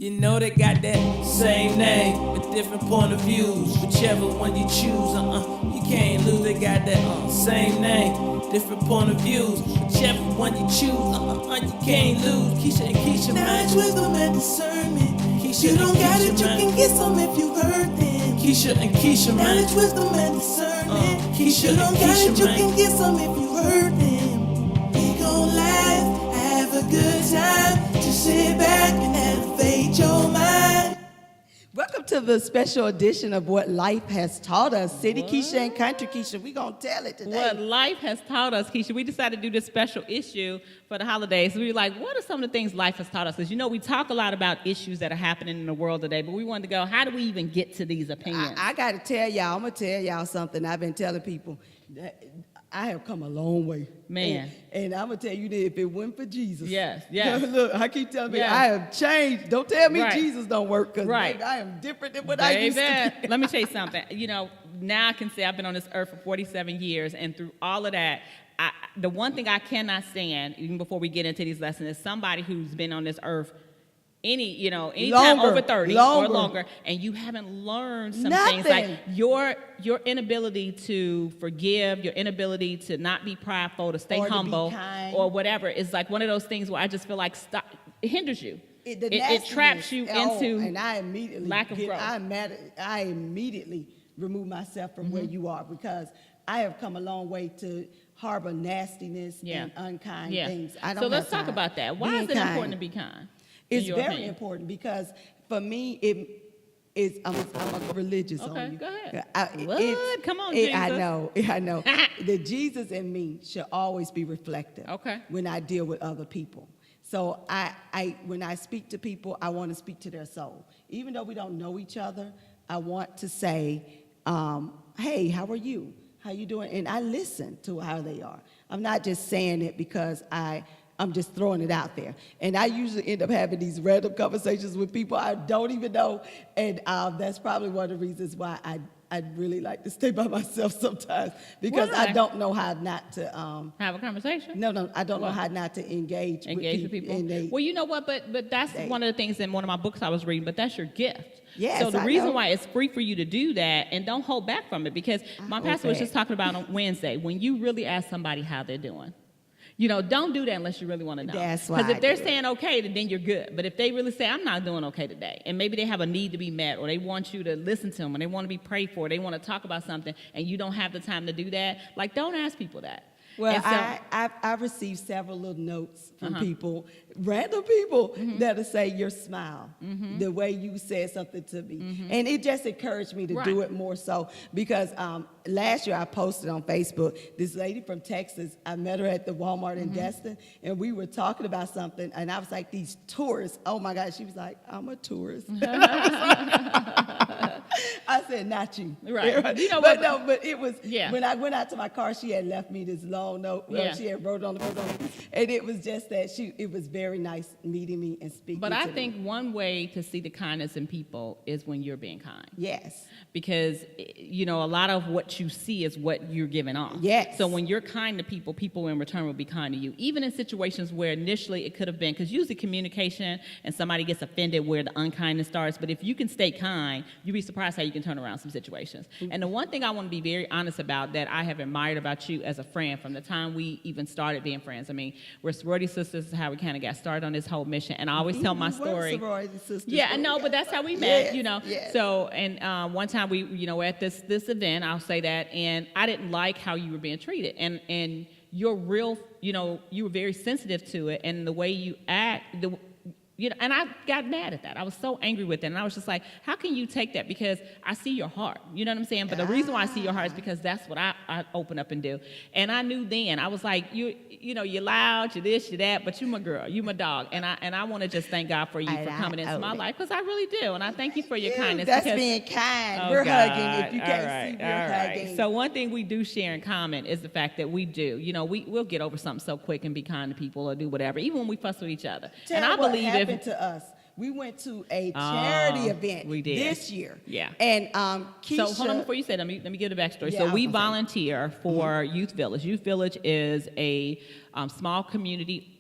You know they got that same name with different point of views. Whichever one you choose, you can't lose. They got that same name, different point of views. Whichever one you choose, you can't lose. Keisha and Keisha, man. Knowledge, wisdom, and discernment. Keisha, you don't got it, you can get some if you heard them. Keisha and Keisha, man. Knowledge, wisdom, and discernment. Keisha you don't and got Keisha, it, you man. can get some if you heard them. We gon' laugh, have a good time. Just sit back and elevate your mind. Welcome to the special edition of What Life Has Taught Us. City Keisha and Country Keisha. We're going to tell it today. What life has taught us, Keisha. We decided to do this special issue for the holidays. We were like, what are some of the things life has taught us? Because, you know, we talk a lot about issues that are happening in the world today, but we wanted to go, how do we even get to these opinions? I got to tell y'all, I'm going to tell y'all something I've been telling people. That I have come a long way. Man. And I'm going to tell you that if it wasn't for Jesus. Yes. Look, I keep telling me Yes. I have changed. Don't tell me Right. Jesus don't work because Right. I am different than what I used to be. Let me tell you something. You know, now I can say I've been on this earth for 47 years, and through all of that, the one thing I cannot stand, even before we get into these lessons, is somebody who's been on this earth anytime over 30 or longer, and you haven't learned some things like your inability to forgive, your inability to not be prideful, to stay Or to be humble, kind. or whatever, is like one of those things where I just feel like it hinders you. It traps you into and I immediately lack of growth. I immediately remove myself from where you are because I have come a long way to harbor nastiness and unkind things. I don't So let's have talk time. about that. Why is it important to be kind? It's very important because for me, I'm religious on Okay, you. go ahead. What? Come on, Jesus. I know. The Jesus in me should always be reflective. Okay. When I deal with other people. So when I speak to people, I want to speak to their soul. Even though we don't know each other, I want to say, hey, how are you? How you doing? And I listen to how they are. I'm not just saying it because I'm just throwing it out there. And I usually end up having these random conversations with people I don't even know. And that's probably one of the reasons why I'd really like to stay by myself sometimes because I don't know how not to have a conversation. No, I don't know how not to engage with people. Well, you know what? But that's one of the things in one of my books I was reading. But that's your gift. Yes, so the I reason know. why it's free for you to do that, and don't hold back from it, because my pastor was just talking about on Wednesday, when you really ask somebody how they're doing. You know, don't do that unless you really want to know. That's why. Because if they're saying okay, then you're good. But if they really say, I'm not doing okay today, and maybe they have a need to be met, or they want you to listen to them, and they want to be prayed for, they want to talk about something, and you don't have the time to do that, like, don't ask people that. Well, I've received several little notes from people, random people, that'll say your smile, the way you said something to me. And it just encouraged me to do it more so because last year I posted on Facebook, this lady from Texas, I met her at the Walmart in Destin, and we were talking about something, and I was like, these tourists, oh my God, she was like, I'm a tourist. I said, not you. Right. You know but it was, when I went out to my car, she had left me this long note. She had wrote on the phone. And it was just that it was very nice meeting me and speaking But to I me. think one way to see the kindness in people is when you're being kind. Yes. Because, you know, a lot of what you see is what you're giving off. Yes. So when you're kind to people, people in return will be kind to you. Even in situations where initially it could have been, because usually communication and somebody gets offended where the unkindness starts. But if you can stay kind, you'd be surprised how you can turn around some situations. And the one thing I want to be very honest about that I have admired about you as a friend from the time we even started being friends. I mean, we're sorority sisters, how we kind of got started on this whole mission. And I always tell my story. Sorority sisters. Yeah, I know, but that's how we met, you know. Yes. So, and one time we, you know, at this event, I'll say that, and I didn't like how you were being treated. And you're real, you know, you were very sensitive to it, and the way you act, you know, and I got mad at that. I was so angry with it. And I was just like, how can you take that? Because I see your heart. You know what I'm saying? But the reason why I see your heart is because that's what I open up and do. And I knew then, I was like, you know, you're loud, you're this, you're that, but you my girl, you my dog. And I want to just thank God for you for coming into my life, because I really do. And I thank you for your kindness. That's because, being kind. Oh, we're God. hugging. If you can't see, we're hugging. So one thing we do share in common is the fact that we do. You know, we'll get over something so quick and be kind to people or do whatever, even when we fuss with each other. And I believe what happened to us. We went to a charity event this year. Yeah. And Keisha. So hold on before you say that, let me give the backstory. Yeah, so we volunteer for Youth Village. Youth Village is a small community,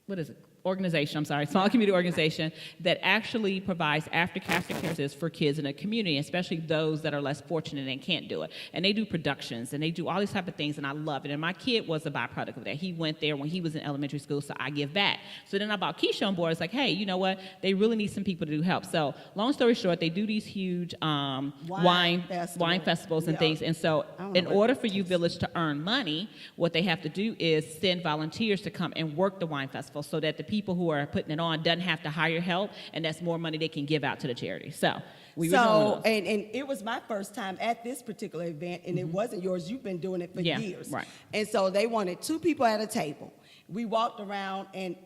what is it? organization, I'm sorry, small community organization that actually provides after-care services for kids in the community, especially those that are less fortunate and can't do it. And they do productions, and they do all these type of things, and I love it. And my kid was a byproduct of that. He went there when he was in elementary school, so I give back. So then I brought Keisha on board. It's like, hey, you know what? They really need some people to do help. So long story short, they do these huge wine festivals and things. And so in order for U Village to earn money, what they have to do is send volunteers to come and work the wine festival so that the people who are putting it on doesn't have to hire help, and that's more money they can give out to the charity. So we were doing those. And it was my first time at this particular event, and it wasn't yours. You've been doing it for years. Right. And so they wanted 2 people at a table. We walked around, and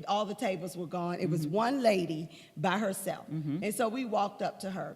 all the tables were gone. It was one lady by herself. And so we walked up to her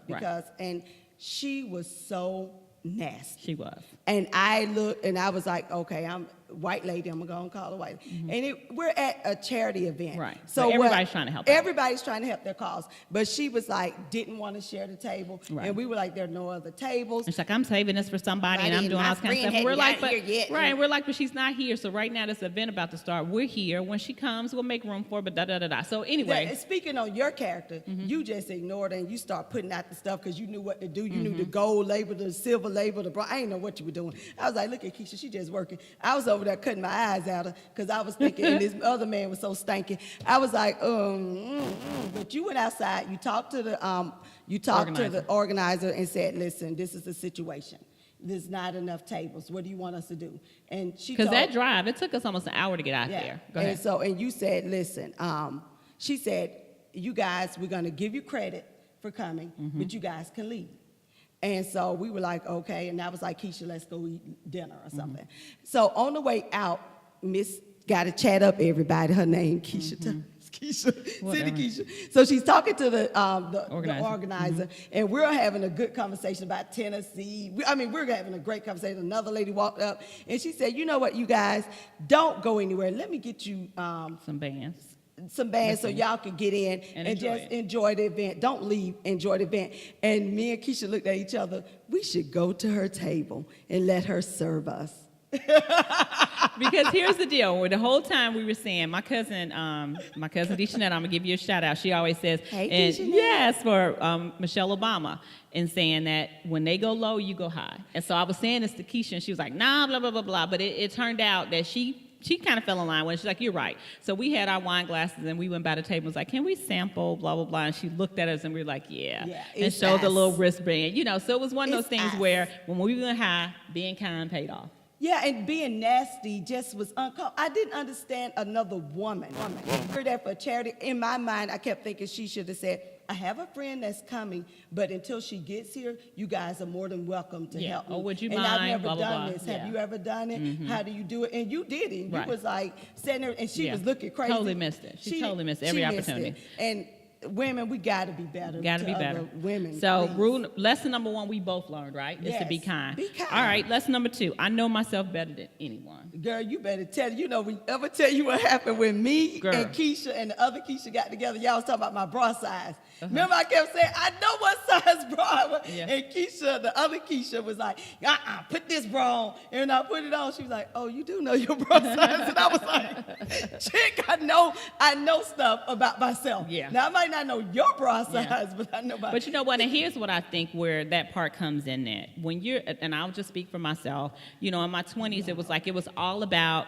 and she was so nasty. She was. And I looked, and I was like, okay, I'm a white lady. I'm going to call her white. And we're at a charity event. Right. So everybody's trying to help out. Everybody's trying to help their cause. But she was like, didn't want to share the table. Right. And we were like, there are no other tables. It's like, I'm saving this for somebody, and I'm doing all this kind of stuff. And we're like, but she's not here. So right now, this event about to start. We're here. When she comes, we'll make room for her, but da-da-da-da. So anyway. Speaking on your character, you just ignored her, and you start putting out the stuff because you knew what to do. You knew the gold label, the silver label, the bronze. I didn't know what you were doing. I was like, look at Keisha, she just working. I was over there cutting my eyes out of her because I was thinking, and this other man was so stanky. I was like, but you went outside. You talked to the organizer and said, listen, this is the situation. There's not enough tables. What do you want us to do? And she because that drive, it took us almost an hour to get out there. Go ahead. And you said, listen. She said, you guys, we're going to give you credit for coming, but you guys can leave. And so we were like, okay. And I was like, Keisha, let's go eat dinner or something. So on the way out, Miss got to chat up everybody. Her name, Keisha. City Keisha. So she's talking to the organizer, and we're having a good conversation about Tennessee. We're having a great conversation. Another lady walked up, and she said, you know what, you guys, don't go anywhere. Let me get you some bands. So y'all can get in and just enjoy the event. Don't leave, enjoy the event. And me and Keisha looked at each other. We should go to her table and let her serve us. Because here's the deal. The whole time we were saying, my cousin DeShanette, I'm gonna give you a shout out. She always says, hey, yes, for Michelle Obama, and saying that when they go low, you go high. And so I was saying this to Keisha, and she was like, nah, blah, blah, blah, blah. But it turned out that she kind of fell in line with it. She's like, you're right. So we had our wine glasses, and we went by the table and was like, can we sample, blah, blah, blah. And she looked at us, and we were like, yeah. And showed the little wristband. So it was one of those things where when we went high, being kind paid off. Yeah, and being nasty just was uncomfortable. I didn't understand another woman. For that for charity, in my mind, I kept thinking she should have said, I have a friend that's coming, but until she gets here, you guys are more than welcome to help me. Oh, would you and mind? I've never blah, done blah, this. blah. Have you ever done it? How do you do it? And you did it. Right. You was like sitting there, and she was looking crazy. Totally missed it. She totally missed every opportunity. And women, we got to be better. Got to be better. Women. So lesson number 1, we both learned, right? Is to be kind. Be kind. All right, lesson number 2, I know myself better than anyone. Girl, you better tell. We ever tell you what happened when me and Keisha and the other Keisha got together? Y'all was talking about my bra size. Remember, I kept saying, I know what size bra I was. And Keisha, the other Keisha, was like, put this bra on. And I put it on. She was like, oh, you do know your bra size. And I was like, chick, I know stuff about myself. Yeah. Now, I might not know your bra size, but I know about. But you know what? And here's what I think where that part comes in at. When you're, and I'll just speak for myself, in my 20s, it was all about,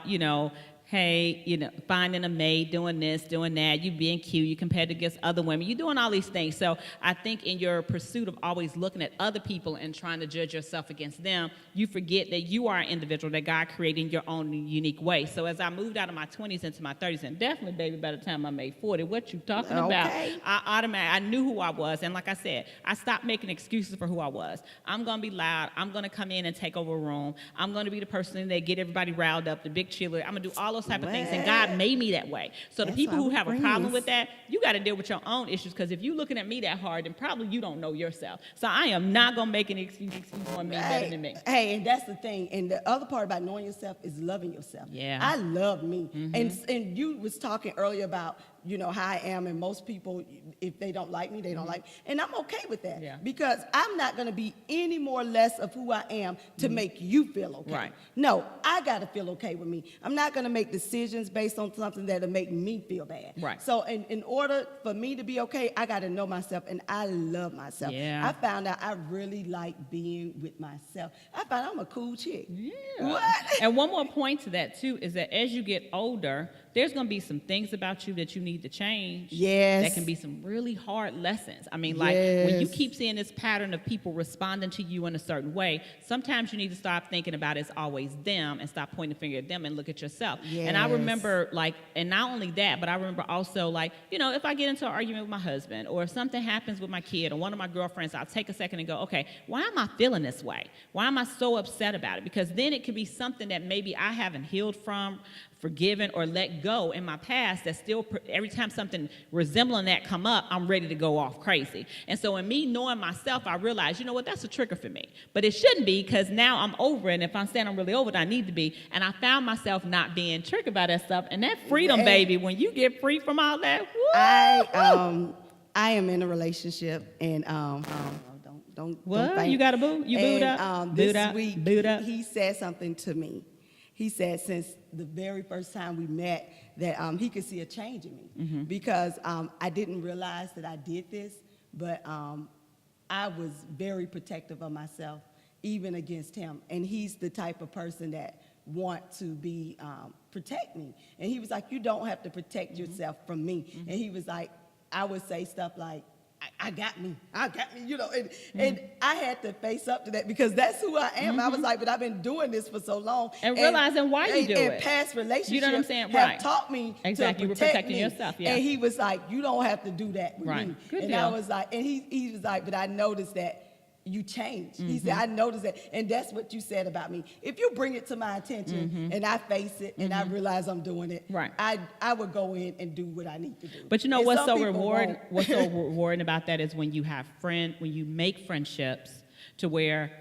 hey, finding a maid, doing this, doing that, you being cute, you compared against other women, you doing all these things. So I think in your pursuit of always looking at other people and trying to judge yourself against them, you forget that you are an individual that God created in your own unique way. So as I moved out of my 20s into my 30s, and definitely, baby, by the time I made 40, what you talking about? I knew who I was. And like I said, I stopped making excuses for who I was. I'm going to be loud. I'm going to come in and take over a room. I'm going to be the person that get everybody riled up, the big cheerleader. I'm going to do all those type of things, and God made me that way. So the people who have a problem with that, you got to deal with your own issues, because if you're looking at me that hard, then probably you don't know yourself. So I am not going to make any excuse for me better than me. Hey, and that's the thing. And the other part about knowing yourself is loving yourself. Yeah. I love me. And you was talking earlier about you know, how I am, and most people, if they don't like me, they don't like me. And I'm okay with that Yeah. because I'm not going to be any more less of who I am to make you feel okay. Right. No, I got to feel okay with me. I'm not going to make decisions based on something that'll make me feel bad. Right. So in order for me to be okay, I got to know myself, and I love myself. Yeah. I found out I really like being with myself. I found I'm a cool chick. Yeah. What? And one more point to that too is that as you get older, there's going to be some things about you that you need to change. Yes. That can be some really hard lessons. I mean, like when you Yes. keep seeing this pattern of people responding to you in a certain way, sometimes you need to stop thinking about it's always them and stop pointing the finger at them and look at yourself. And I Yes. remember like, and not only that, but I remember also like, you know, if I get into an argument with my husband or if something happens with my kid or one of my girlfriends, I'll take a second and go, okay, why am I feeling this way? Why am I so upset about it? Because then it could be something that maybe I haven't healed from, forgiven, or let go in my past that still, every time something resembling that come up, I'm ready to go off crazy. And so in me knowing myself, I realized, you know what, that's a trigger for me. But it shouldn't be, because now I'm over it, and if I'm saying I'm really over it, I need to be. And I found myself not being triggered by that stuff. And that freedom, And- baby, when you get free from all that, woo! I am in a relationship, and don't What? faint. You got a boo? You booed And, up? This Booed up? week, Booed up? he said something to me. He said since the very first time we met that he could see a change in me Mm-hmm. because I didn't realize that I did this, but I was very protective of myself, even against him. And he's the type of person that want to be protect me. And he was like, you don't have to protect Mm-hmm. yourself from me. And he was like, I would say stuff like, I got me, you know, and I had to face up to that because that's who I am. I was like, but I've been doing this for so long. And realizing why you do and it. past relationships You know what I'm saying? have Right. taught me Exactly. to You were protect protecting me. yourself, yeah. And he was like, you don't have to do that with Right. me. Good and deal. I was like, and he was like, but I noticed that you changed. He said, Mm-hmm. I noticed that. And that's what you said about me. If you bring it to my attention and I face it and I realize I'm doing it, Mm-hmm. Right. I would go in and do what I need to do. But you know And what's some so people rewarding? won't. What's so rewarding about that is when you make friendships to where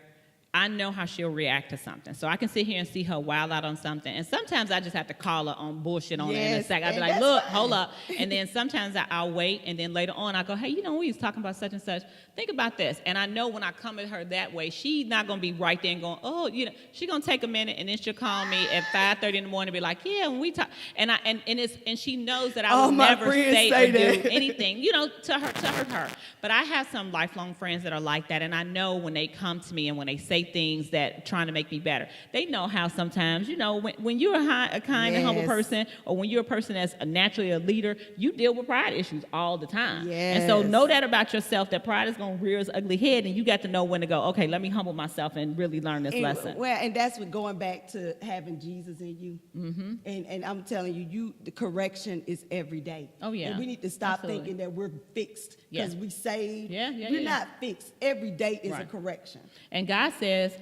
I know how she'll react to something. So I can sit here and see her wild out on something. And sometimes I just have to call her on bullshit on her in a Yes, second. I'll be and like, that's look, fine. hold up. And then sometimes I'll wait. And then later on, I go, hey, you know, we was talking about such and such. Think about this. And I know when I come at her that way, she's not going to be right there and going, oh, you know, she's going to take a minute. And then she'll call me at 5:30 in the morning and be like, yeah, when we talk. And she knows that I All will my never friends say say or do that. anything, you know, to hurt her. But I have some lifelong friends that are like that, and I know when they come to me and when they say things that trying to make me better, they know how sometimes, you know, when you're a kind and humble Yes. person, or when you're a person that's naturally a leader, you deal with pride issues all the time. And so Yes. know that about yourself, that pride is going to rear its ugly head, and you got to know when to go, okay, let me humble myself and really learn this lesson. Well, and that's what going back to having Jesus in you. Mm-hmm. And I'm telling you, the correction is every day. Oh, yeah. And we need to stop Absolutely. thinking that we're fixed Yeah. because we saved. Yeah, yeah, We're yeah. not fixed. Every day is a Right. correction. And God says,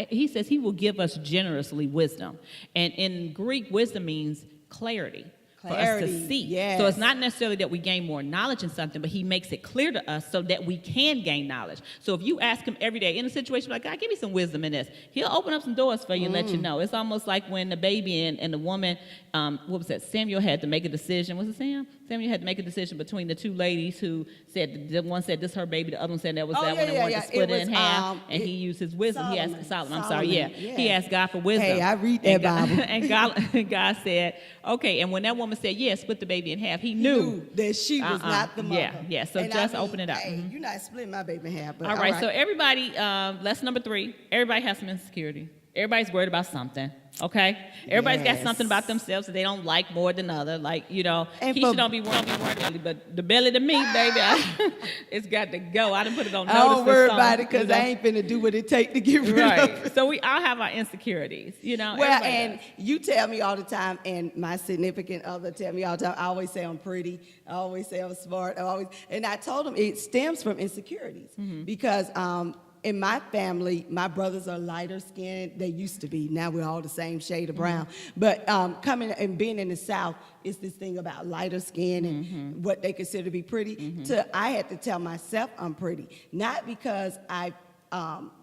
he says he will give us generously wisdom. And in Greek, wisdom means clarity. For us to Clarity, see. yes. So it's not necessarily that we gain more knowledge in something, but he makes it clear to us so that we can gain knowledge. So if you ask him every day in a situation like, God, give me some wisdom in this, he'll open up some doors for you and let you know. It's almost like when the baby and the woman, what was that? Samuel had to make a decision. Was it Sam? Samuel had to make a decision between the two ladies who said, the one said this is her baby, the other one said that was Oh, that yeah, one, and yeah, wanted yeah. to split It it in was, half. And he used his wisdom. He asked Solomon. I'm sorry, yeah. Solomon, He yeah. asked God for wisdom. Hey, I read that And God- Bible. and God said, okay. And when that woman said, yes, split the baby in half, he knew. That she was not the mother. Yeah. So And just open it up. Hey, Mhm. you're not splitting my baby in half. But All right. So everybody, lesson number 3, everybody has some insecurity. Everybody's worried about something. Okay? Everybody's got Yes. something about themselves that they don't like more than other. Like, you know, And Keisha for- don't be worried about it, but the belly to me, baby, it's got to go. I done put it on I notice. don't for worry some, about it because you know? I ain't finna do what it take to get rid of Right. it. So we all have our insecurities, you know. Well, everybody and does. you tell me all the time, and my significant other tell me all the time, I always say I'm pretty, I always say I'm smart, and I told him it stems from insecurities because in my family, my brothers are lighter skinned. They used to be. Now we're all the same shade of brown. But coming and being in the South, it's this thing about lighter skin and what they consider to be pretty. I had to tell myself I'm pretty, not because I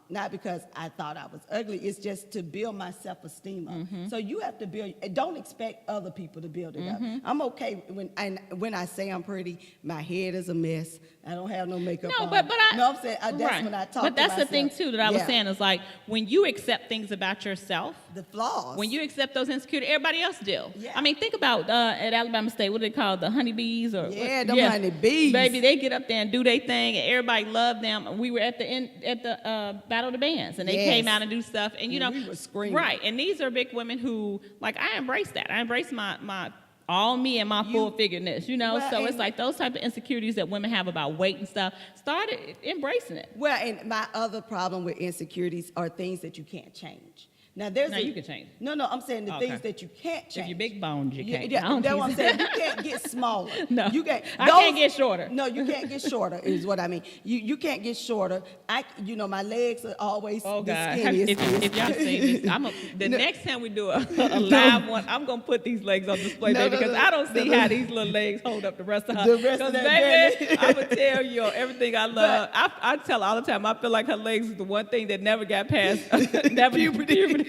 not because I thought I was ugly. It's just to build my self-esteem up. So you have to build. Don't expect other people to build it up. I'm okay when I say I'm pretty. My head is a mess. I don't have no makeup No, on. but no, I'm saying that's right. when I talk. But that's to the thing myself. too that I was Yeah. saying is like when you accept things about yourself. The flaws. When you accept those insecurities, everybody else do. Yeah. I mean, think about at Alabama State, what do they call the honeybees? Yeah, them honeybees. Baby, they get up there and do their thing, and everybody loved them. We were at the Battle of the Bands, and they Yes. came out and do stuff, and you know, We were screaming. right. And these are big women who, like, I embrace that. I embrace my all me and my full figureness, you know. Well, so it's and- like those type of insecurities that women have about weight and stuff. Started embracing it. Well, and my other problem with insecurities are things that you can't change. Now there's No, you can change. No, I'm saying the Okay. things that you can't change. If you're big boned, you can't. Yeah, I don't that's think what I'm so. saying. You can't get smaller. No. You can't. I can't get shorter. No, you can't get shorter. Is what I mean. You can't get shorter. My legs are always Oh the God! skinniest. If y'all see this, the No. next time we do a live one, I'm gonna put these legs on display, No, baby, no, because no. I don't see No, no. how these little legs hold up the rest of her. The rest of 'Cause, that baby, belly. I'm gonna tell you everything I love. I tell her all the time. I feel like her legs is the one thing that never got past puberty.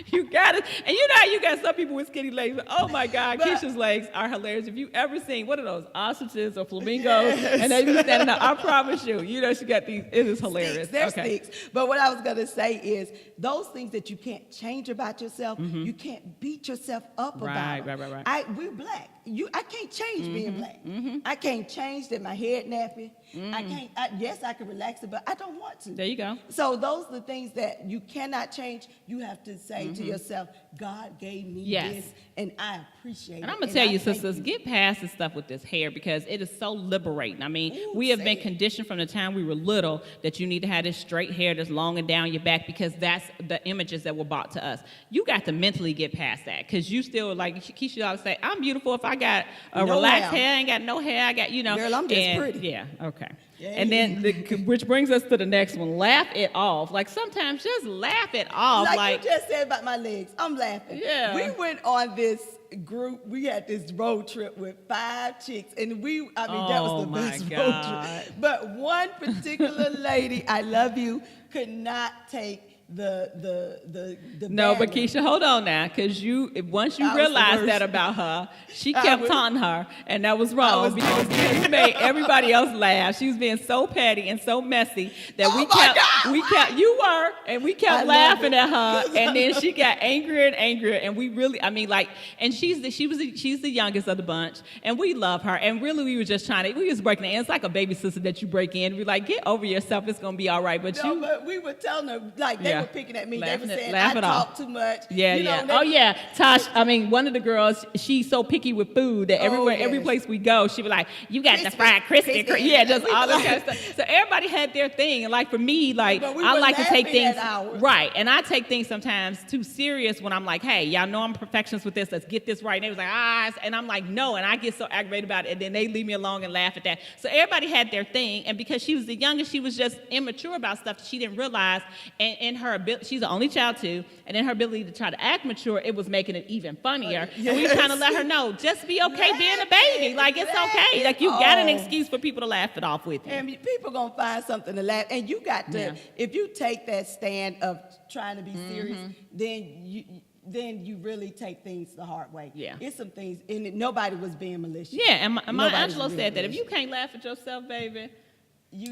You got it, and you know how you got some people with skinny legs. Oh my God, But- Keisha's legs are hilarious. If you ever seen what are those ostriches or flamingos, and they be standing there, I promise you, you know she got these. It is hilarious. Sticks, they're Okay. sticks. But what I was gonna say is those things that you can't change about yourself, you can't beat yourself up Right, about. right. We're black. I can't change being black. I can't change that my head nappy. I can't. Yes, I can relax it, but I don't want to. There you go. So those are the things that you cannot change. You have to say to yourself, God gave me Yes. this, and I appreciate it. And I'm gonna tell you, thank sisters, get past the stuff with this hair because it is so liberating. I mean, Ooh, we have say been it. conditioned from the time we were little that you need to have this straight hair that's long and down your back because that's the images that were brought to us. You got to mentally get past that because you still, like Keisha always say, I'm beautiful if I got a No relaxed hair. hair, I ain't got no hair, I got, you know. Girl, I'm just and- pretty. Yeah, okay. Yeah, and then, which brings us to the next one, laugh it off. Like sometimes just laugh it off. Like you just said about my legs, I'm laughing. Yeah. We went on this group. We had this road trip with 5 chicks, and that was Oh, the my best road God. trip. But one particular lady, I love you, could not take the No, but banner. Keisha, hold on now, because once you I was the realized that worst. about her, she I kept was- taunting her, and that was wrong was- because you made everybody else laugh. She was being so petty and so messy that Oh my God, we kept, you were, and we I kept love laughing it. at her, and then she got angrier and angrier, and we really, I mean, like, and she's the youngest of the bunch, and we love her, and really we were just we was breaking it. It's like a baby sister that you break in. We're like, get over yourself, it's gonna be all right, but No, you. but we were telling her, like, they Yeah. were picking at me. Laughing They it- were saying laugh I it off. talk too much. Yeah, You know, yeah. they- Oh, yeah. Tosh, I mean, one of the girls, she's so picky with food that everywhere, every yes. place we go, she be like, you got the Crispy, fried crispy. crispy. Yeah, just We all this like- kind of stuff. So everybody had their thing. And like for me, like, But we I were like to take laughing things, at ours. right. And I take things sometimes too serious when I'm like, hey, y'all know I'm a perfectionist with this. Let's get this right. And they was like, and I'm like, no. And I get so aggravated about it. And then they leave me alone and laugh at that. So everybody had their thing. And because she was the youngest, she was just immature about stuff she didn't realize. And in her ability, she's the only child too. And in her ability to try to act mature, it was making it even funnier. And we Yes. kind of let her know, just be okay being a baby. Like, it's okay. Like, you got an Oh. excuse for people to laugh it off with you. And people gonna find something to laugh, and you got to. Yeah. If you take that stand of trying to be serious, Mm-hmm. then you really take things the hard way. Yeah. It's some things, and nobody was being malicious. Yeah, and my Nobody's Angelo being said that if you malicious. can't laugh at yourself, baby,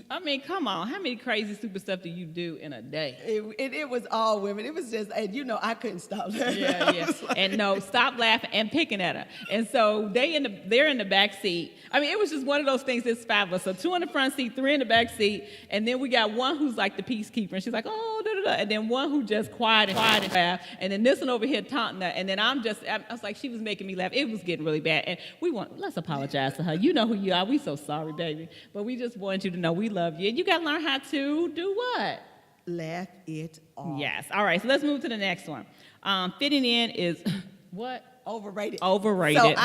I mean, come on. How many crazy, stupid stuff do you do in a day? It was all women. It was just, and I couldn't stop laughing. Yeah, I yeah. was like- And no, stop laughing and picking at her. And so they're in the back seat. I mean, it was just one of those things. It's 5 of us. So 2 in the front seat, 3 in the back seat, and then we got one who's like the peacekeeper, and she's like, oh, da da da, and then one who just quiet and laugh, and then this one over here taunting her, and then I was like, she was making me laugh. It was getting really bad, and let's apologize to her. You know who you are. We so sorry, baby, but we just want you to know we love you, and you got to learn how to do what? Laugh it off. Yes. All right. So let's move to the next one. Fitting in is what? Overrated. Overrated, So baby.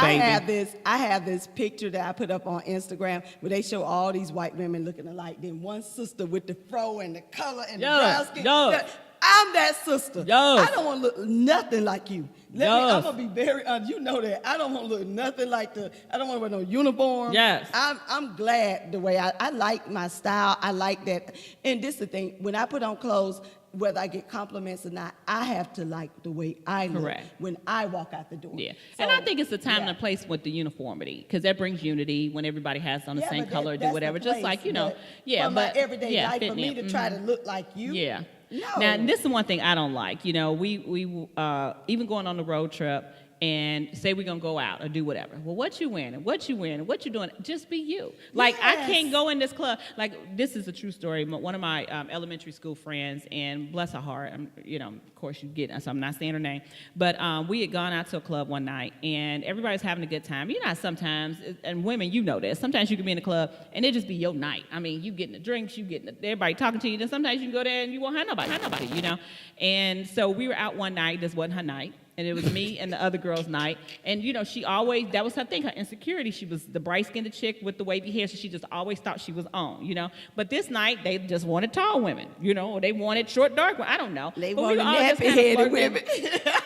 I have this picture that I put up on Instagram where they show all these white women looking alike. Then one sister with the fro and the color and the Yeah, brown skin. yeah. I'm that sister. Yes. I don't want to look nothing like you. I'm Yes. gonna be very honest. You know that. I don't want to look nothing like I don't want to wear no uniform. Yes. I'm glad the way I like my style. I like that. And this is the thing. When I put on clothes, whether I get compliments or not, I have to like the way I look Correct. when I walk out the door. Yeah, So, and I think it's the time yeah. and the place with the uniformity because that brings unity when everybody has on the Yeah, same but color, that's do the whatever. Just place, like you know, but yeah, for but my everyday yeah, life, fit for me in. to try to look like you. Yeah. No. Now this is one thing I don't like. You know, we even going on the road trip and say we're gonna go out or do whatever. Well, what you wearing? What you wearing? What you doing? Just be you. Like I Yes. can't go in this club. Like this is a true story. One of my elementary school friends, and bless her heart, you know, of course you get it, so I'm not saying her name, but we had gone out to a club one night and everybody's having a good time. You know, sometimes, and women, you know this. Sometimes you can be in a club and it just be your night. I mean, you getting the drinks, you getting everybody talking to you. Then sometimes you can go there and you won't have nobody, you know. And so we were out one night. This wasn't her night. And it was me and the other girl's night. And, you know, she always, that was her thing, her insecurity. She was the bright-skinned chick with the wavy hair, so she just always thought she was on, you know. But this night, they just wanted tall women, you know, or they wanted short, dark women. I don't know. They But wanted were all just kinda nappy-headed flirting. women.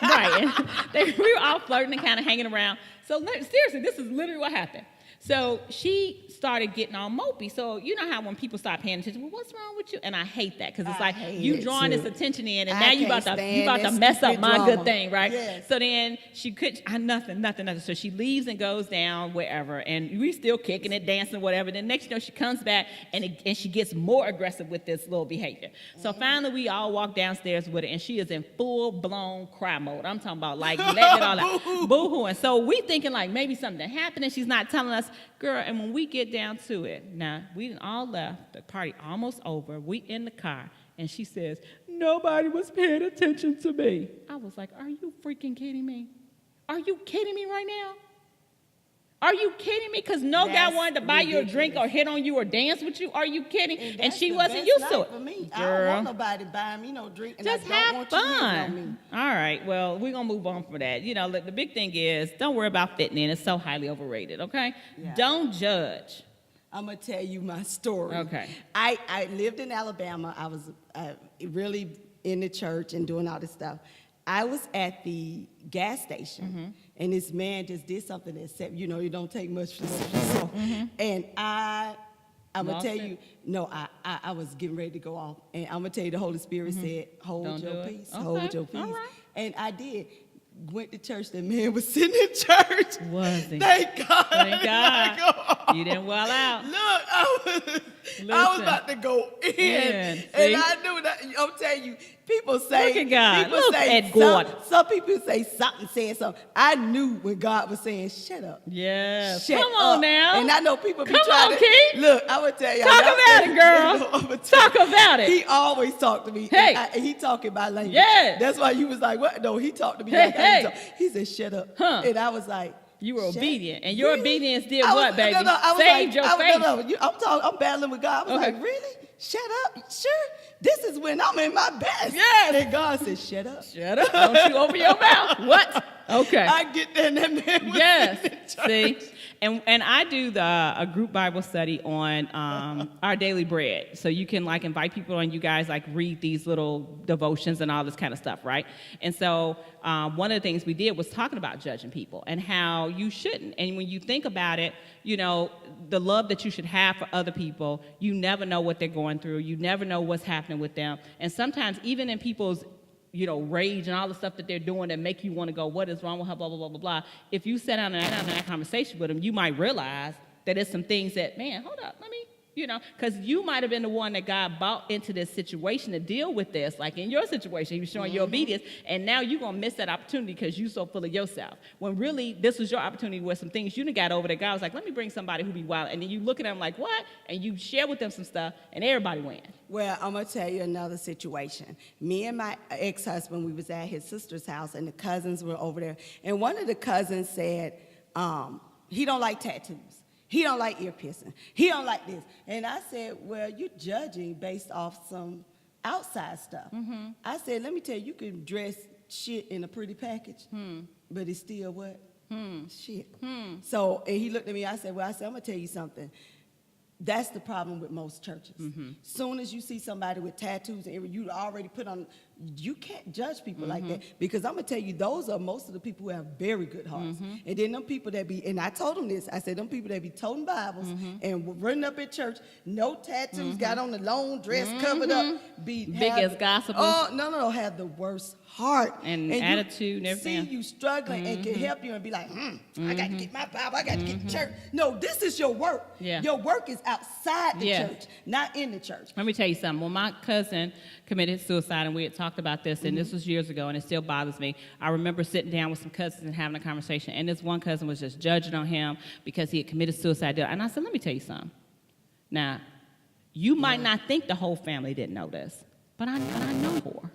Right. And we were all flirting and kind of hanging around. So seriously, this is literally what happened. So she started getting all mopey. So you know how when people start paying attention, well, what's wrong with you? And I hate that because it's I like hate you it, drawing too. this attention in, and I now you about can't to stand that mess up stupid my drama. good thing, right? Yes. So then she could nothing. So she leaves and goes down wherever, and we still kicking it, dancing, whatever. Then next you know she comes back and she gets more aggressive with this little behavior. So finally we all walk downstairs with her, and she is in full blown cry mode. I'm talking about like letting it all out, boo-hooing. So we thinking like maybe something happened and she's not telling us, girl. And when we get down to it, now we done all left, the party almost over. We in the car, and she says, nobody was paying attention to me. I was like, are you freaking kidding me? Are you kidding me right now? Are you kidding me? Because no guy That's wanted to buy you a drink or ridiculous. hit on you or dance with you. Are you kidding? And that's she the wasn't best used to life it. for me. I Girl. don't want nobody buying me no drink, and Just I don't have want you hitting on fun. me. All right. Well, we're going to move on from that. You know, the big thing is don't worry about fitting in. It's so highly overrated, okay? Yeah. Don't judge. I'm gonna tell you my story. Okay. I lived in Alabama. I was really in the church and doing all this stuff. I was at the gas station, and this man just did something that said, you know, you don't take much for so. And I'm gonna Lost tell it? you, no, I was getting ready to go off, and I'm gonna tell you, the Holy Spirit said, hold Don't do your it. peace, Okay. hold your peace, All right. and I did. Went to church. The man was sitting in church. Was he? Thank God. Thank I did God. not go off. You didn't well out. Look, I was Listen. about to go in, In, see? and I knew that. I'm telling you, people say, Look at God. people Look say at God. Some people say something, saying something. I knew when God was saying, "Shut up." Yes. Shut Come on up. now. And I know people be Come trying on, to Keith. look. I would tell y'all. Talk y'all about say- it, girl. I'ma tell Talk you, about it. He always talked to me. Hey. And he talking about language. Yes. That's why you was like, "What?" No, he talked to me Hey, like hey. he said, "Shut up." Huh. And I was like. You were "Shut-" obedient, and your Really? obedience did I was- what, baby? No, I was Saved like, your I was- face. I'm battling with God. I was Okay. like, really? Shut up. Sure. This is when I'm in my best. Yes. And God said, shut up. Shut up. Don't you open your mouth. What? Okay. I get there and that man was Yes. sitting in church. See, and I do a group Bible study on our daily bread, so you can like invite people and you guys like read these little devotions and all this kind of stuff, right? And so one of the things we did was talking about judging people and how you shouldn't. And when you think about it, you know, the love that you should have for other people, you never know what they're going through. You never know what's happening with them. And sometimes even in people's rage and all the stuff that they're doing that make you want to go, what is wrong with her, blah, blah, blah, blah, blah. If you sit down and have that conversation with them, you might realize that there's some things that, man, hold up, let me, because you might have been the one that God brought into this situation to deal with this, like in your situation, you're showing your obedience, and now you're going to miss that opportunity because you're so full of yourself. When really, this was your opportunity where some things you done got over that God was like, let me bring somebody who be wild, and then you look at them like, what? And you share with them some stuff, and everybody wins. Well, I'm going to tell you another situation. Me and my ex-husband, we was at his sister's house, and the cousins were over there. And one of the cousins said he don't like tattoos. He don't like ear piercing. He don't like this. And I said, well, you're judging based off some outside stuff. I said, let me tell you, you can dress shit in a pretty package, but it's still what? Shit. So, and he looked at me, I said, I'm going to tell you something. That's the problem with most churches. Soon as you see somebody with tattoos, and you already put on you can't judge people like that, because I'm gonna tell you, those are most of the people who have very good hearts. And then them people that be, and I told them this, I said, them people that be toting Bibles and running up at church, no tattoos, got on the long dress, covered up, Big as gossipers. Oh, no, have the worst heart And you attitude and everything. See you struggling and can help you and be like, I got to get my Bible, I got to get to church. No, this is your work. Yeah. Your work is outside the Yeah. church, not in the church. Let me tell you something. When my cousin committed suicide, and we had talked about this, and this was years ago, and it still bothers me. I remember sitting down with some cousins and having a conversation, and this one cousin was just judging on him because he had committed suicide. And I said, let me tell you something. Now, you might not think the whole family didn't know this, but I know more.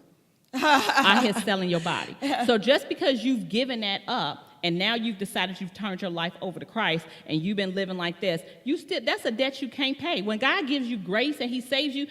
Out here selling your body. So just because you've given that up, and now you've decided you've turned your life over to Christ and you've been living like this, that's a debt you can't pay. When God gives you grace and he saves you,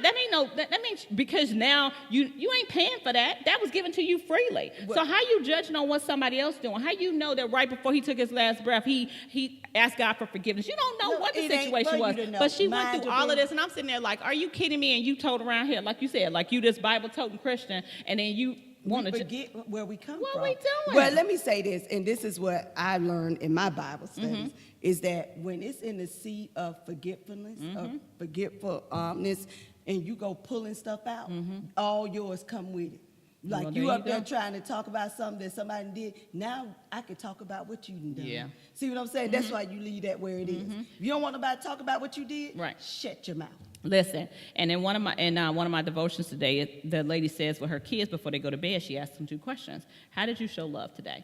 that means because now you ain't paying for that. That was given to you freely. So how you judging on what somebody else doing? How you know that right before he took his last breath, he asked God for forgiveness? You don't know what the situation was. But she went through all of this, and I'm sitting there like, are you kidding me? And you told around here, like you said, like you this Bible-toting Christian, and then you want to forget where we come from. What we doing? Well, let me say this, and this is what I learned in my Bible studies, is that when it's in the sea of forgetfulness, of forgetfulness, and you go pulling stuff out, all yours come with it. Like Well, you there up you there go. trying to talk about something that somebody did. Now I can talk about what you done. Yeah. See what I'm saying? That's why you leave that where it is. If you don't want nobody to talk about what you did, Right. shut your mouth. Listen, and in one of my devotions today, the lady says with her kids before they go to bed, she asks them 2 questions. How did you show love today?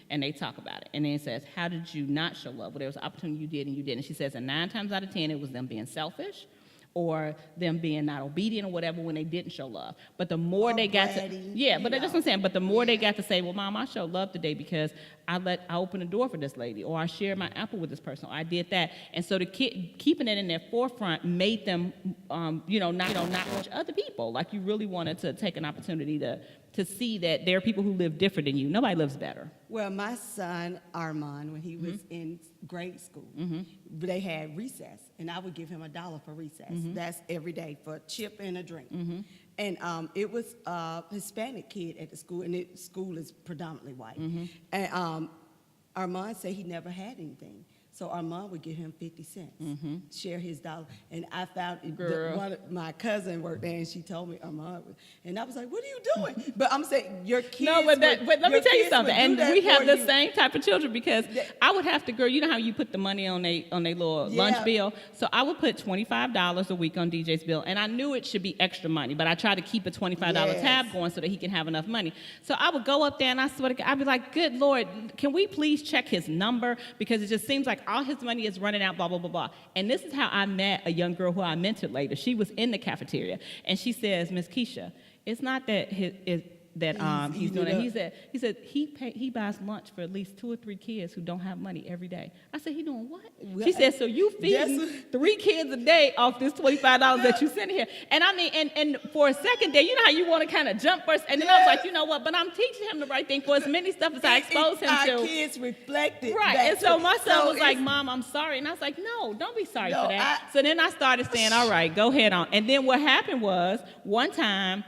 And they talk about it. And then it says, how did you not show love? Well, there was an opportunity you did and you didn't. And she says, and 9 times out of 10, it was them being selfish or them being not obedient or whatever when they didn't show love. But the more they got to, but that's what I'm saying. But the more they got to say, well, Mom, I showed love today because I opened the door for this lady, or I shared my apple with this person, or I did that. And so the kid keeping it in their forefront made them, not judge other people. Like you really wanted to take an opportunity to see that there are people who live different than you. Nobody lives better. Well, my son, Armand, when he was in grade school, they had recess, and I would give him $1 for recess. That's every day for a chip and a drink. And it was a Hispanic kid at the school, and the school is predominantly white. And Armand said he never had anything. So Armand would give him 50 cents, share his $1. And I found one of my cousin worked there, and she told me Armand. And I was like, "What are you doing?" But I'm saying your kids. No, but let me tell you something. And we have the same type of children because I would have to, girl. You know how you put the money on their little lunch bill. So I would put $25 a week on DJ's bill, and I knew it should be extra money, but I tried to keep a $25 tab going so that he can have enough money. So I would go up there, and I swear to God, I'd be like, "Good Lord, can we please check his number because it just seems like all his money is running out, blah, blah, blah, blah." And this is how I met a young girl who I mentored later. She was in the cafeteria, and she says, "Miss Keisha, it's not that he's doing it." He said he buys lunch for at least 2 or 3 kids who don't have money every day. I said, "He doing what?" She said, "So you feeding 3 kids a day off this $25 that you send here." And I mean, and for a second there, you know how you want to kind of jump first, and then I was like, you know what? But I'm teaching him the right thing for as many stuff as I expose him to. Our kids reflected. Right, and so my son was like, "Mom, I'm sorry," and I was like, "No, don't be sorry for that." So then I started saying, "All right, go ahead on." And then what happened was one time.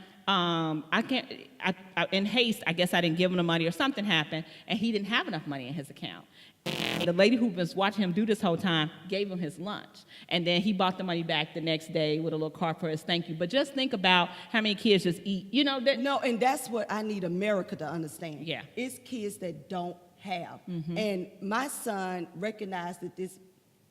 In haste, I guess I didn't give him the money or something happened, and he didn't have enough money in his account. And the lady who was watching him do this whole time gave him his lunch. And then he bought the money back the next day with a little card for his thank you. But just think about how many kids just eat, No, and that's what I need America to understand. Yeah. It's kids that don't have. And my son recognized that this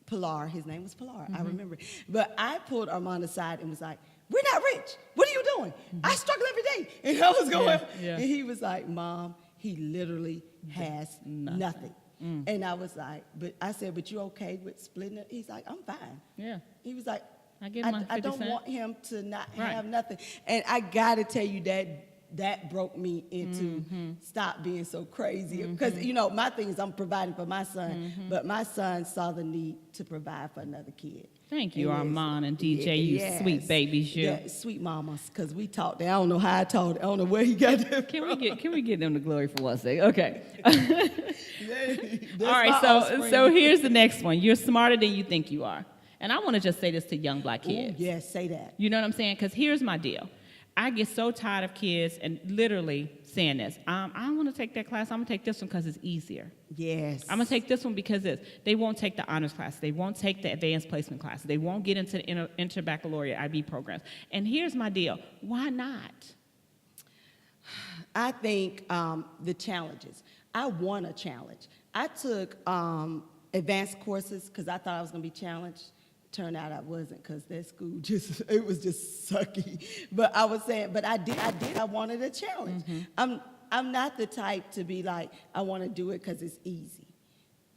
Pilar, his name was Pilar, I remember. But I pulled Armand aside and was like, "We're not rich. What are you doing? I struggle every day." And I was going, and he was like, "Mom, he literally has nothing." And I was like, I said, "But you okay with splitting it?" He's like, "I'm fine." Yeah. He was like, I give him my 50 I don't cents. want him to not Right. have nothing. And I got to tell you that broke me into stop being so crazy. Because, my thing is I'm providing for my son, but my son saw the need to provide for another kid. Thank you, And Armand and DJ, you sweet babies, you. Yeah, sweet mamas, because we talked. I don't know how I told it. I don't know where he got that Can from. we get them the glory for one second? Okay. That's All right, my offspring. so here's the next one. You're smarter than you think you are. And I want to just say this to young black kids. Ooh, yeah, say that. You know what I'm saying? Because here's my deal. I get so tired of kids and literally saying this. I don't want to take that class. I'm going to take this one because it's easier. Yes. I'm going to take this one because they won't take the honors class. They won't take the advanced placement class. They won't get into the inter-baccalaureate IB programs. And here's my deal. Why not? I think the challenges. I want a challenge. I took advanced courses because I thought I was going to be challenged. Turned out I wasn't because that school it was just sucky. But I was saying, but I wanted a challenge. I'm not the type to be like, I want to do it because it's easy.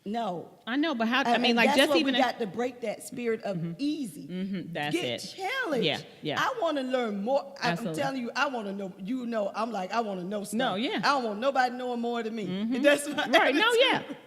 No. I know, but how, I mean, And like, that's just what even. we got to break that spirit of easy. That's Get it. challenged. Yeah, yeah. I want to learn more. I'm Absolutely. telling you, I want to know. You know, I'm like, I want to know stuff. No, yeah. I don't want nobody knowing more than me. That's my Right, no, yeah. attitude.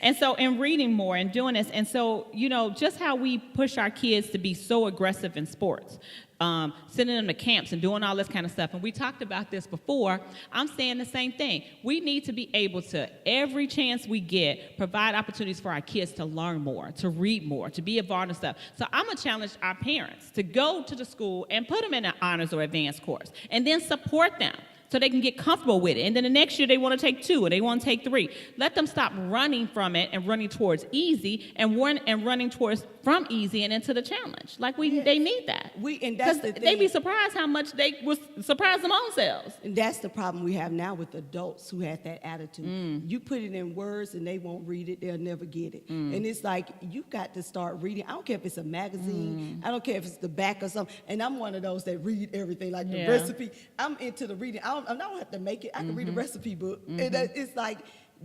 And so, in reading more and doing this, and so, you know, just how we push our kids to be so aggressive in sports, sending them to camps and doing all this kind of stuff. And we talked about this before. I'm saying the same thing. We need to be able to, every chance we get, provide opportunities for our kids to learn more, to read more, to be involved in stuff. So I'm going to challenge our parents to go to the school and put them in an honors or advanced course, and then support them so they can get comfortable with it. And then the next year they want to take 2 or they want to take 3. Let them stop running from it and running towards easy and running towards from easy and into the challenge. Like they need that. And that's the They thing. be surprised how much they was surprised them own selves. And that's the problem we have now with adults who have that attitude. You put it in words and they won't read it, they'll never get it. And it's like, you got to start reading. I don't care if it's a magazine, I don't care if it's the back or something. And I'm one of those that read everything, like the Yeah. recipe. I'm into the reading. I don't have to make it. I can read a recipe book. And it's like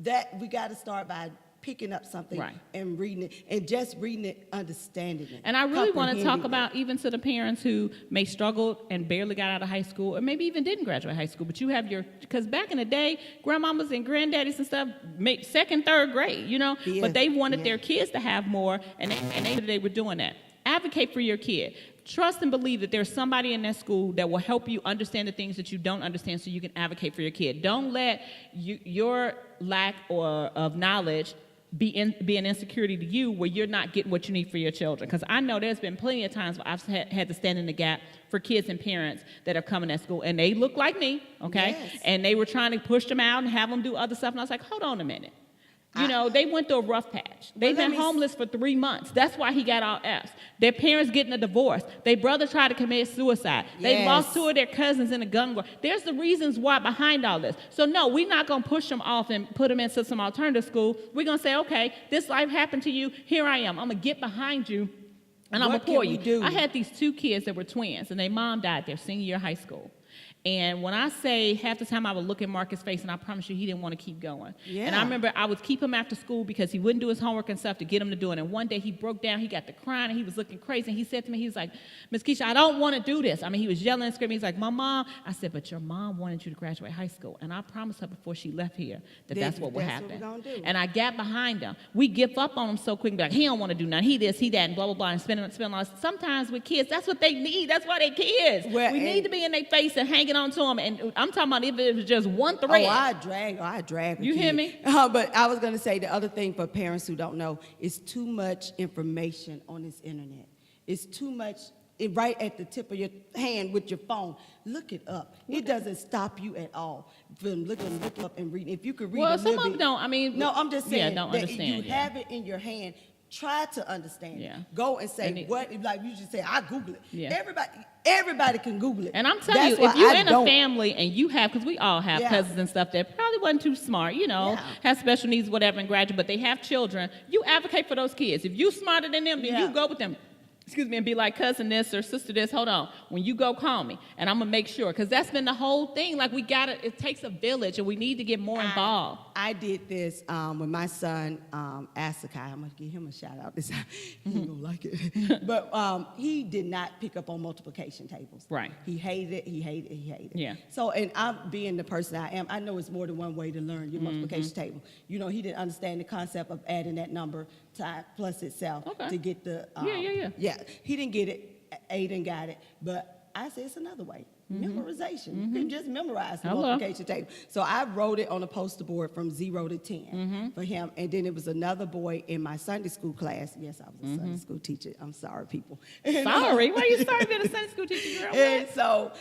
that, we got to start by picking up something Right. and reading it, and just reading it, understanding it. And I really want to talk comprehending it. about even to the parents who may struggle and barely got out of high school, or maybe even didn't graduate high school, but you have because back in the day, grandmamas and granddaddies and stuff, second, third grade, you know, Yeah. but they wanted Yeah. their kids to have more, and they were doing that. Advocate for your kid. Trust and believe that there's somebody in that school that will help you understand the things that you don't understand so you can advocate for your kid. Don't let your lack of knowledge be an insecurity to you where you're not getting what you need for your children. Because I know there's been plenty of times where I've had to stand in the gap for kids and parents that are coming at school, and they look like me, okay? Yes. And they were trying to push them out and have them do other stuff, and I was like, hold on a minute. You know, they went through a rough patch. They've let been me homeless for 3 months. That's why he got all F's. Their parents getting a divorce. Their brother tried to commit suicide. They Yes. lost 2 of their cousins in a gun war. There's the reasons why behind all this. So no, we're not going to push them off and put them into some alternative school. We're going to say, okay, this life happened to you. Here I am. I'm going to get behind you, and I'm going What to pour can you. we do? I had these 2 kids that were twins, and their mom died their senior year of high school. And when I say half the time I would look at Marcus' face, and I promise you he didn't want to keep going. Yeah. And I remember I would keep him after school because he wouldn't do his homework and stuff to get him to do it. And one day he broke down, he got to crying, and he was looking crazy. And he said to me, he was like, Miss Keisha, I don't want to do this. I mean, he was yelling and screaming. He's like, my mom. I said, but your mom wanted you to graduate high school. And I promised her before she left here that that's what would That's what happen. we're gonna do. And I got behind him. We give up on him so quick and be like, he don't want to do nothing. He this, he that, and blah, blah, blah, and spending all. Sometimes with kids, that's what they need. That's why they kids. Well, we need and- to be in their face and hanging on to them. And I'm talking about if it was just one thread. Oh, I drag. a You hear kid. me? But I was going to say the other thing for parents who don't know is too much information on this internet. It's too much right at the tip of your hand with your phone. Look it up. It doesn't stop you at all from look up and reading. If you could read Well, a some little of them bit. don't. I mean, No, I'm just saying don't that understand. you have it in your hand. Try to understand Yeah. it. Go and say And it- what, like you just say, I Google it. Yeah. Everybody can Google it. And I'm telling That's you, if why you're I in a don't. family and you have, because we all have Yeah. cousins and stuff that probably wasn't too smart, you know, Yeah. have special needs, whatever, and graduate, but they have children, you advocate for those kids. If you smarter than them, then Yeah. you go with them. Excuse me, and be like, cousin this or sister this, hold on. When you go, call me, and I'm going to make sure. Because that's been the whole thing. Like, it takes a village, and we need to get more involved. I did this with my son, Asakai. I'm going to give him a shout out this time. He ain't going to like it. But he did not pick up on multiplication tables. Right. He hated it. Yeah. So, and I'm being the person I am, I know it's more than one way to learn your multiplication table. You know, he didn't understand the concept of adding that number plus itself Okay. to get the... Yeah. Yeah, he didn't get it. Aiden got it. But I said it's another way. Memorization. You can just memorize the Hello. multiplication table. So I wrote it on a poster board from 0 to 10 for him. And then it was another boy in my Sunday school class. Yes, I was a Sunday school teacher. I'm sorry, people. Sorry, why you sorry being a Sunday school teacher, girl? And so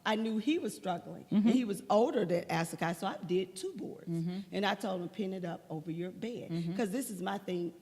I knew he was struggling, and he was older than Asakai, so I did 2 boards. And I told him, pin it up over your bed. Because this is my thing.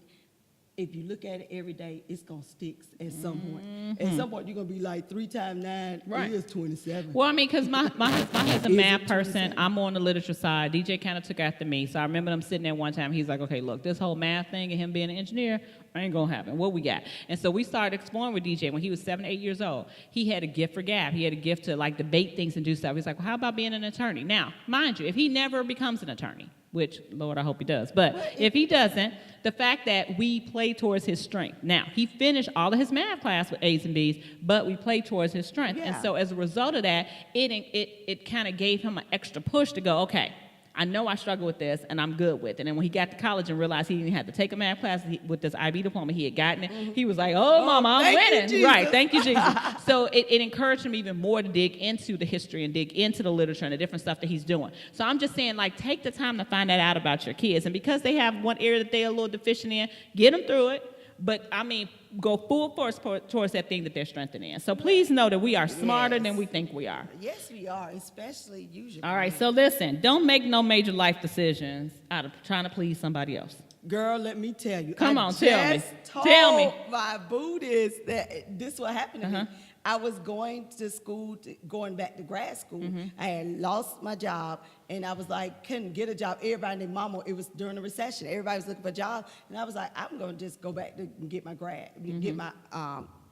If you look at it every day, it's going to stick at some point. At some point, you're going to be like 3 times 9 Right. is 27. Well, I mean, because my husband's a Is math it person. 27? I'm on the literature side. DJ kind of took after me. So I remember them sitting there one time. He's like, okay, look, this whole math thing and him being an engineer ain't going to happen. What we got? And so we started exploring with DJ when he was 7, 8 years old. He had a gift for gab. He had a gift to, like, debate things and do stuff. He's like, well, how about being an attorney? Now, mind you, if he never becomes an attorney, which, Lord, I hope he does. But if he doesn't, the fact that we play towards his strength. Now, he finished all of his math class with A's and B's, but we played towards his strength. And Yeah. so as a result of that, it kind of gave him an extra push to go, okay, I know I struggle with this, and I'm good with it. And when he got to college and realized he didn't have to take a math class with this IB diploma, he had gotten it, he was like, oh, Mama, I'm thank you, winning. Jesus. Right, thank you, Jesus. So it encouraged him even more to dig into the history and dig into the literature and the different stuff that he's doing. So I'm just saying, like, take the time to find that out about your kids. And because they have one area that they're a little deficient in, get them through it. But, I mean, go full force towards that thing that they're strengthening in. So please know that we are smarter than we think we are. Yes, we are, especially usually. All right, so listen, don't make no major life decisions out of trying to please somebody else. Girl, let me tell you. Come on, tell me. Told Tell me. my Buddhist that this what happened to me. I was going to school, going back to grad school. I had lost my job, and I was like, couldn't get a job. Everybody and their mama, it was during the recession. Everybody was looking for a job, and I was like, I'm going to just go back to get my get my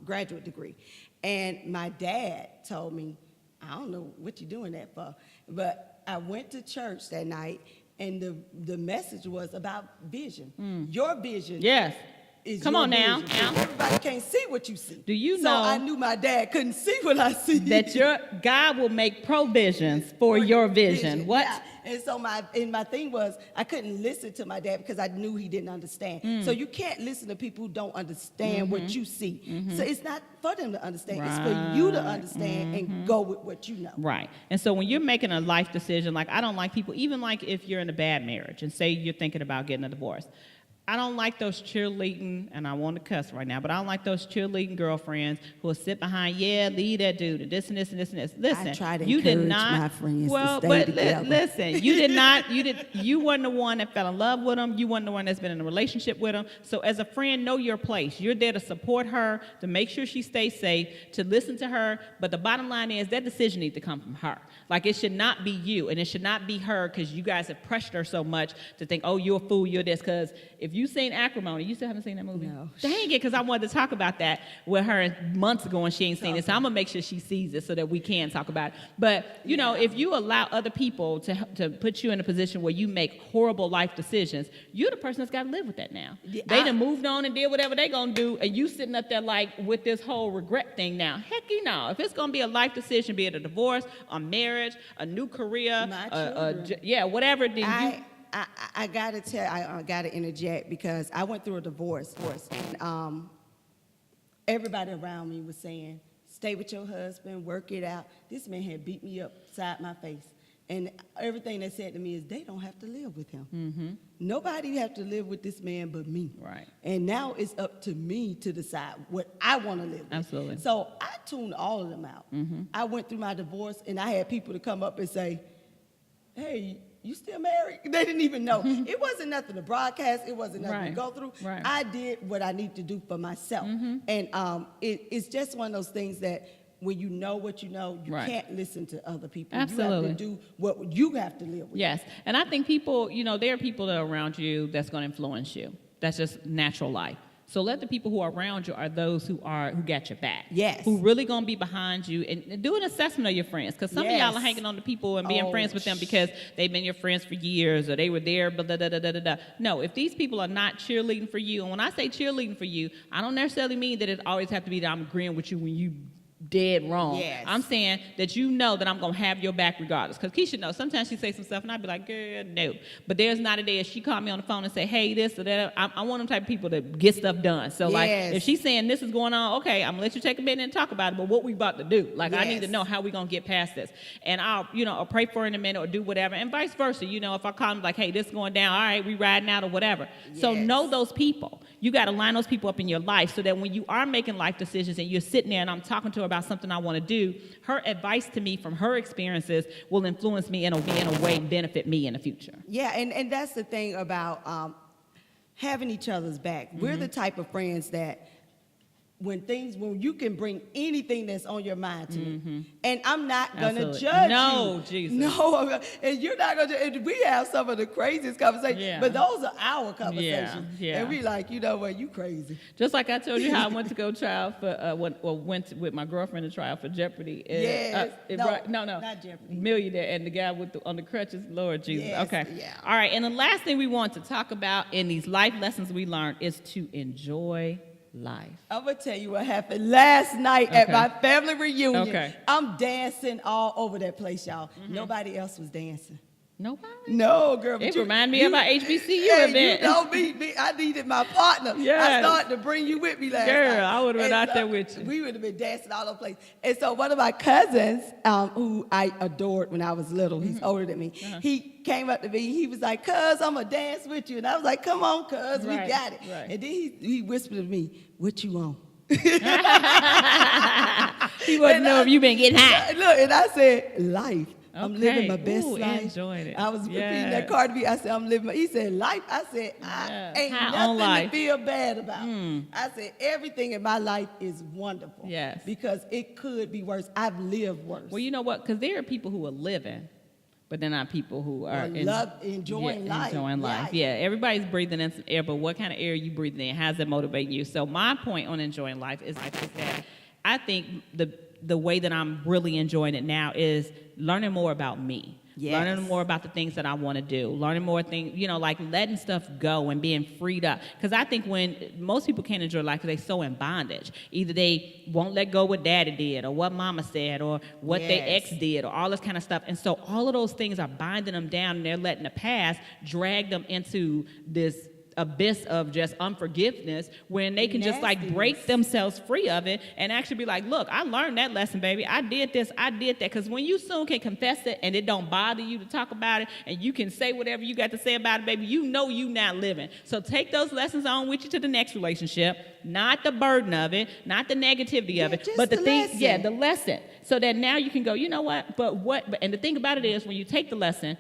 graduate degree. And my dad told me, I don't know what you're doing that for, but I went to church that night, and the message was about vision. Your vision. Yes. Is Come your on now, vision. now. Everybody can't see what you see. Do you so know I knew my dad couldn't see what I see. that your God will make provisions for your vision. What? Yeah. And so my thing was I couldn't listen to my dad because I knew he didn't understand. So you can't listen to people who don't understand what you see. So it's not for them to understand. It's for you to understand and go with what you know. Right. And so when you're making a life decision, like I don't like people, even like if you're in a bad marriage and say you're thinking about getting a divorce. I don't like those cheerleading, and I want to cuss right now, but I don't like those cheerleading girlfriends who will sit behind, yeah, leave that dude, and this and this and this and this. Listen, I try to you did encourage not. my friends well, to stay but together. listen, you did not. You weren't the one that fell in love with him. You weren't the one that's been in a relationship with him. So as a friend, know your place. You're there to support her, to make sure she stays safe, to listen to her. But the bottom line is that decision needs to come from her. Like it should not be you, and it should not be her because you guys have pressured her so much to think, oh, you're a fool, you're this. Because if you've seen Acrimony, you still haven't seen that movie? No. Dang it, because I wanted to talk about that with her months ago and she ain't seen it. So I'm going to make sure she sees it so that we can talk about it. But, you know, if you allow other people to put you in a position where you make horrible life decisions, you're the person that's got to live with that now. Yeah, They done moved on and did whatever they going to do, and you sitting up there like with this whole regret thing now. Heck, you know, if it's going to be a life decision, be it a divorce, a marriage, a new career, My children. yeah, whatever, then I gotta tell, I gotta interject because I went through a divorce, and everybody around me was saying, "Stay with your husband, work it out." This man had beat me upside my face, and everything they said to me is, "They don't have to live with him. Nobody have to live with this man but me." Right. And now it's up to me to decide what I want to live with. Absolutely. So I tuned all of them out. I went through my divorce, and I had people to come up and say, "Hey, you still married?" They didn't even know. It wasn't nothing to broadcast. It wasn't nothing Right. to go through. Right. I did what I need to do for myself. And it's just one of those things that when you know what you know, you Right. can't listen to other people. Absolutely. You have to do what you have to live with. Yes, and I think people, you know, there are people that are around you that's going to influence you. That's just natural life. So let the people who are around you are those who got your back. Yes. Who really going to be behind you and do an assessment of your friends. Because some of y'all are Yes. hanging on to people and being Oh, friends with them because they've been your friends for years or they were there, blah, blah, blah, blah, blah, blah. No, if these people are not cheerleading for you, and when I say cheerleading for you, I don't necessarily mean that it always have to be that I'm agreeing with you when you dead wrong. Yes. I'm saying that you know that I'm going to have your back regardless. Because Keisha knows. Sometimes she say some stuff and I'd be like, girl, no. But there's not a day if she called me on the phone and say, hey, this or that. I'm one of them type of people that get stuff done. So, like, Yes. if she's saying this is going on, okay, I'm going to let you take a minute and talk about it. But what we about to do? Like, I need to Yes. know how we going to get past this. And I'll pray for her in a minute or do whatever. And vice versa. If I call them like, hey, this is going down. All right, we riding out or whatever. So Yes. know those people. You got to line those people up in your life so that when you are making life decisions and you're sitting there and I'm talking to her about something I want to do, her advice to me from her experiences will influence me in a way and benefit me in the future. Yeah, and that's the thing about having each other's back. We're the type of friends that when you can bring anything that's on your mind to me, and I'm not gonna Absolutely. judge No, you. Jesus. No, and you're not gonna. And we have some of the craziest conversations, Yeah. but those are our conversations. Yeah. And we like, you know what, you crazy. Just like I told you how I went to go trial for, went with my girlfriend to trial for Jeopardy. And, Yes. no, Not Jeopardy. Millionaire, and the guy on the crutches, Lord Jesus. Yes, Okay. yeah. All right, and the last thing we want to talk about in these life lessons we learned is to enjoy life. I'm gonna tell you what happened last night at Okay. my family reunion. Okay. I'm dancing all over that place, y'all. Nobody else was dancing. Nobody? No, girl. It but remind me of our HBCU hey, event. You know me. I needed my partner. I Yes. started to bring you with me last Girl, night. I would've been And out there with you. We would have been dancing all over the place. And so one of my cousins, who I adored when I was little, he's older than me, he came up to me. He was like, cuz, I'm going to dance with you. And I was like, come on, cuz, we Right, got it. right. And then he whispered to me, what you on? He wouldn't know if you been getting high. Look, and I said, life. I'm Okay. living my best Ooh, life. enjoying it. I was repeating Yes. that Cardi B. I said, I'm living my, he said, life. I said, Yeah. ain't High on nothing life. to feel bad about. I said, everything in my life is wonderful. Yes. Because it could be worse. I've lived worse. Well, you know what? Because there are people who are living, but they're not people who are enjoying life. Enjoying life. Right. Yeah, everybody's breathing in some air, but what kind of air are you breathing in? How's that motivate you? So my point on enjoying life is that I think the way that I'm really enjoying it now is learning more about me. Yes. Learning more about the things that I want to do. Learning more things, like letting stuff go and being freed up. Because I think when most people can't enjoy life because they're so in bondage. Either they won't let go what daddy did or what mama said or what their ex did or all this kind of stuff. And so all of those things are binding them down and they're letting the past drag them into this abyss of just unforgiveness when they can just like break themselves free of it and actually be like, look, I learned that lesson, baby. I did this, I did that. Because when you soon can confess it and it don't bother you to talk about it and you can say whatever you got to say about it, baby, you know you not living. So take those lessons on with you to the next relationship, not the burden of it, not the negativity of it, just but the thing, lesson. the lesson. So that now you can go, you know what, and the thing about it is when you take the lesson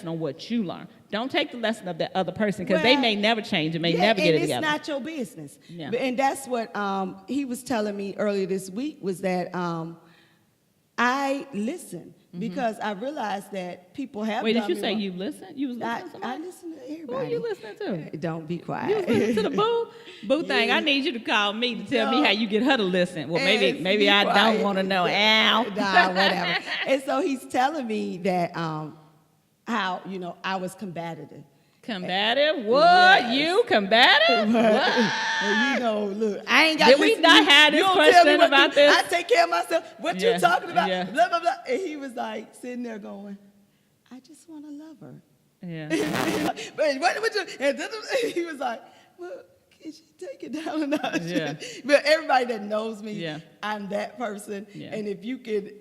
on what you learn. Don't take the lesson of that other person because they Well, may never change and may never get it and together. it's not your business. Yeah. And that's what he was telling me earlier this week was that I listen because I realized that people have Wait, did done you me say wrong. you listen? You was listening to I somebody? listen to Who everybody. are you listening to? Don't be quiet. You was listening to the boo? Boo thing. I need you to call me to tell me how you get her to listen. Well, maybe be I don't quiet. want to know. Ow. Nah, whatever. And so he's telling me that how, I was combative. Combative? What? Yes. You combative? What? Well, look, I ain't got Did to we listen not to you. have this You don't tell me question what about to- this? I take care of myself. What Yeah, you talking about? yeah. Blah, blah, blah. And he was like sitting there going, I just want to love her. Yeah. But what you, and then he was like, well, can she take it down a notch? Yeah. But everybody that knows me, Yeah. I'm that person. Yeah. And if you could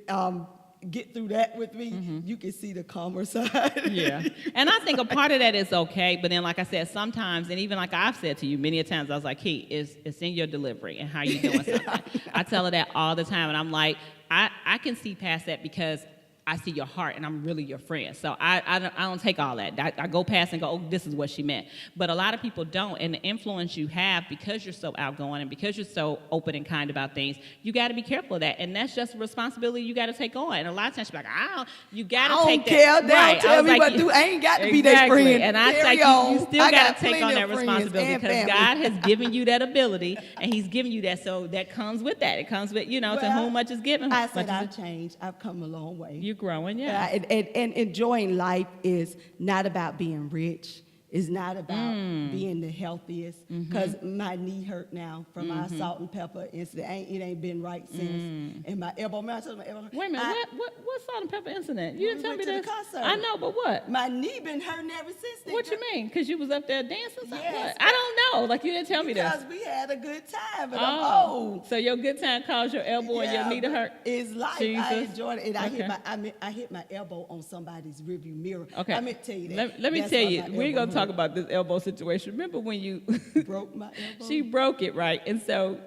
get through that with me, you can see the calmer side. Yeah. And I think a part of that is okay, but then like I said, sometimes, and even like I've said to you many a times, I was like, Key, it's in your delivery and how you doing something. I tell her that all the time, and I'm like, I can see past that because I see your heart and I'm really your friend. So I don't take all that. I go past and go, oh, this is what she meant. But a lot of people don't. And the influence you have because you're so outgoing and because you're so open and kind about things, you got to be careful of that. And that's just a responsibility you got to take on. And a lot of times you're like, you got to take that. I don't care. They Right. don't I tell was me like, what to do. I ain't got to be Exactly. their friend. And I Carry think on. you still I got to take plenty on of that friends responsibility and because family. God has given you that ability and he's given you that. So that comes with that. It comes with, to Well, whom much is given. I much said is- I've changed. I've come a long way. You're growing, yeah. And enjoying life is not about being rich. It's not about being the healthiest, because my knee hurt now from my salt and pepper incident. It ain't been right since. And my elbow, man, I told my elbow. Wait a minute, what salt and pepper incident? You didn't tell we me went to this. the concert. I know, but what? My knee been hurting ever since then. What you mean? Because you was up there dancing? Something? Yes. I don't know. Like, you didn't tell me this. Because we had a good time, and I'm old. So your good time caused your elbow and your knee to but hurt? It's life. I Jesus. enjoyed it. And Okay. I hit my elbow on somebody's rearview mirror. Okay. I meant to tell you that. Let me That's tell why you, my we ain't elbow gonna talk hurt. about this elbow situation. Remember when you Broke my elbow? she broke it, right? And so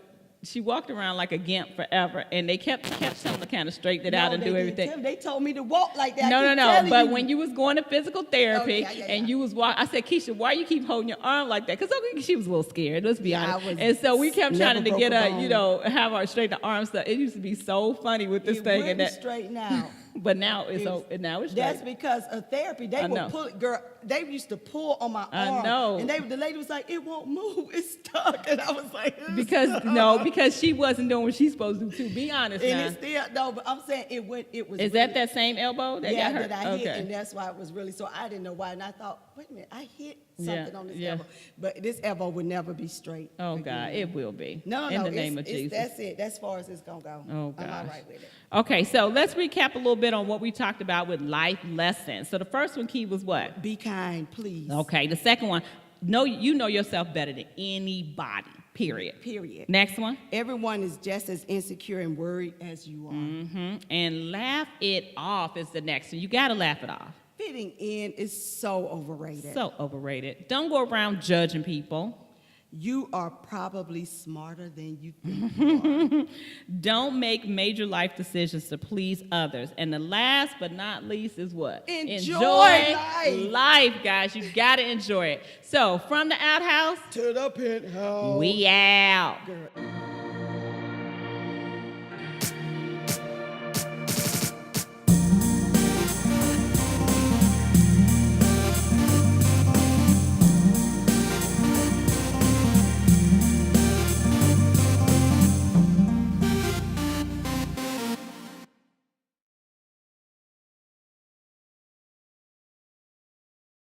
she walked around like a gimp forever, and they kept telling her kind of straighten it out and they do didn't everything. tell me. They told me to walk like that. No. But when you was going to physical therapy yeah. and you was I said, Keisha, why you keep holding your arm like that? Because she was a little scared. Let's be Yeah, honest. I was And so we kept never trying to broke get a her, bone. have her straighten the arm stuff. It used to be so funny with this it thing, wouldn't and that. straighten out. But now it's now it's That's straight. because of therapy. They I know. would pull, girl. They used to pull on my I arm. know. And the lady was like, "It won't move. It's stuck." And I was like, "It's Because because she wasn't doing what she's supposed to do too. Be honest And now. it's still no, but I'm saying it went. It was. Is really, that same elbow that yeah, got hurt? that I hit, Okay. and that's why it was really. So I didn't know why, and I thought, wait a minute, I hit Yeah, something on this yeah. elbow, but this elbow would never be straight. Oh again. God, it will be. No, in the it's- name of it's- Jesus. That's it. That's as far as it's gonna go. Oh, I'm all gosh. right with it. Okay, so let's recap a little bit on what we talked about with life lessons. So the first one, Key, was what? Be kind, please. Okay, the second one, you know yourself better than anybody, period. Period. Next one. Everyone is just as insecure and worried as you are. And laugh it off is the next one. You got to laugh it off. Fitting in is so overrated. So overrated. Don't go around judging people. You are probably smarter than you think you are. Don't make major life decisions to please others. And the last but not least is what? Enjoy life. Life, guys. You got to enjoy it. So, from the outhouse, To the penthouse. we out. Girl.